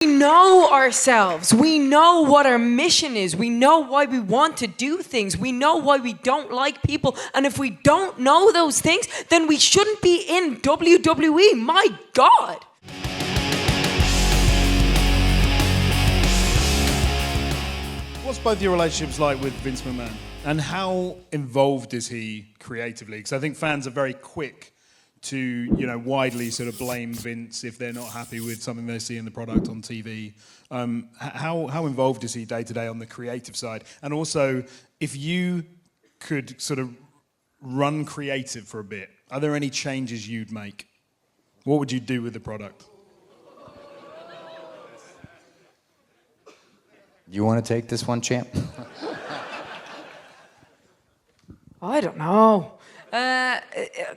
We know ourselves. We know what our mission is. We know why we want to do things. We know why we don't like people. And if we don't know those things, then we shouldn't be in WWE. My God. What's both your relationships like with Vince McMahon? And how involved is he creatively? Because I think fans are very quick to, widely sort of blame Vince if they're not happy with something they see in the product on TV. How involved is he day to day on the creative side? And also, if you could sort of run creative for a bit, are there any changes you'd make? What would you do with the product? You want to take this one, champ? I don't know.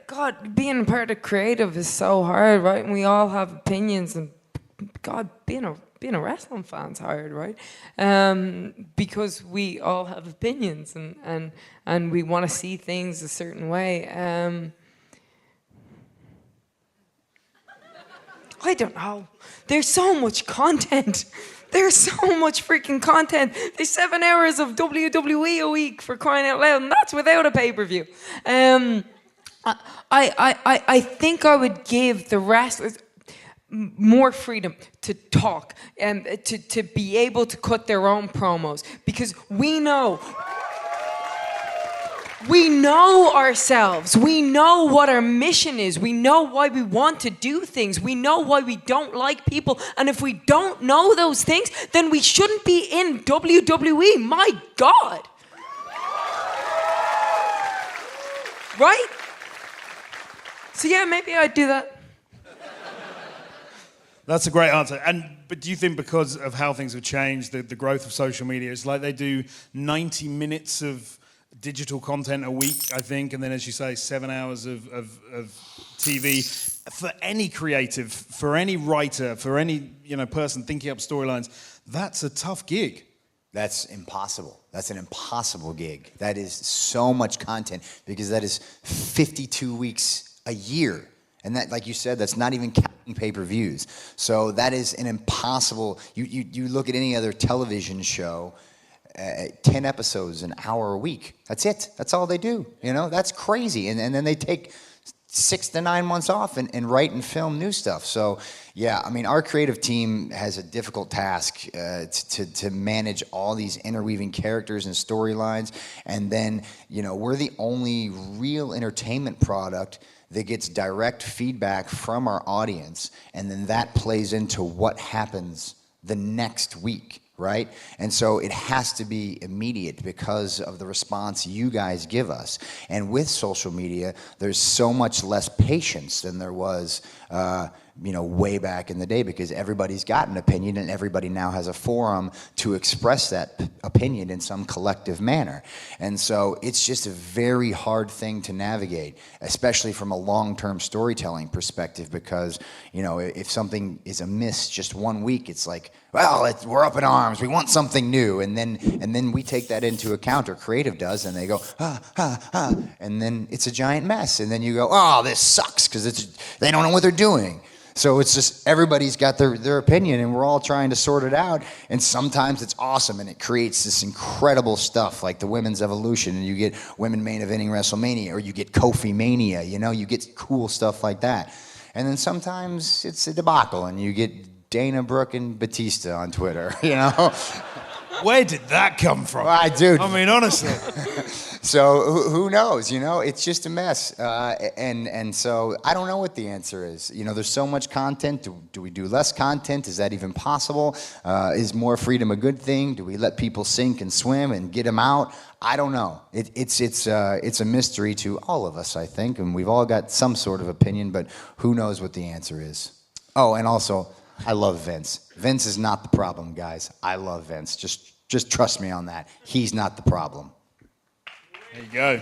God, being part of creative is so hard, right? And we all have opinions, and God, being a wrestling fan's hard, right? Because we all have opinions, and we want to see things a certain way. I don't know. There's so much content. There's so much freaking content. There's 7 hours of WWE a week, for crying out loud, and that's without a pay-per-view. I think I would give the wrestlers more freedom to talk and to be able to cut their own promos, because we know ourselves. We know what our mission is. We know why we want to do things. We know why we don't like people. And if we don't know those things, then we shouldn't be in WWE. My God. Right? So yeah, maybe I'd do that. That's a great answer. But do you think because of how things have changed, the growth of social media, it's like they do 90 minutes of digital content a week, I think, and then, as you say, 7 hours of TV. For any creative, for any writer, for any person thinking up storylines, that's a tough gig. That's impossible. That's an impossible gig. That is so much content, because that is 52 weeks a year. And that, like you said, that's not even counting pay-per-views. So that is an impossible... You look at any other television show, 10 episodes, an hour a week. That's it. That's all they do. That's crazy. And then they take 6 to 9 months off and write and film new stuff. So, yeah, I mean, our creative team has a difficult task to manage all these interweaving characters and storylines. And then, we're the only real entertainment product that gets direct feedback from our audience. And then that plays into what happens the next week. Right? And so it has to be immediate because of the response you guys give us. And with social media, there's so much less patience than there was, way back in the day, because everybody's got an opinion and everybody now has a forum to express that opinion in some collective manner. And so it's just a very hard thing to navigate, especially from a long-term storytelling perspective, because, if something is amiss just 1 week, it's like, well, we're up in arms. We want something new, and then we take that into account, or creative does, and they go, and then it's a giant mess, and then you go, oh, this sucks, because they don't know what they're doing. So it's just everybody's got their opinion, and we're all trying to sort it out. And sometimes it's awesome, and it creates this incredible stuff like the women's evolution, and you get women main eventing WrestleMania, or you get Kofi Mania. You get cool stuff like that. And then sometimes it's a debacle, and you get Dana Brooke and Batista on Twitter, Where did that come from? Dude. I mean, honestly. So who knows? It's just a mess. And so I don't know what the answer is. There's so much content. Do we do less content? Is that even possible? Is more freedom a good thing? Do we let people sink and swim and get them out? I don't know. It's a mystery to all of us, I think, and we've all got some sort of opinion, but who knows what the answer is? Oh, and also, I love Vince. Vince is not the problem, guys. I love Vince. Just trust me on that. He's not the problem. There you go.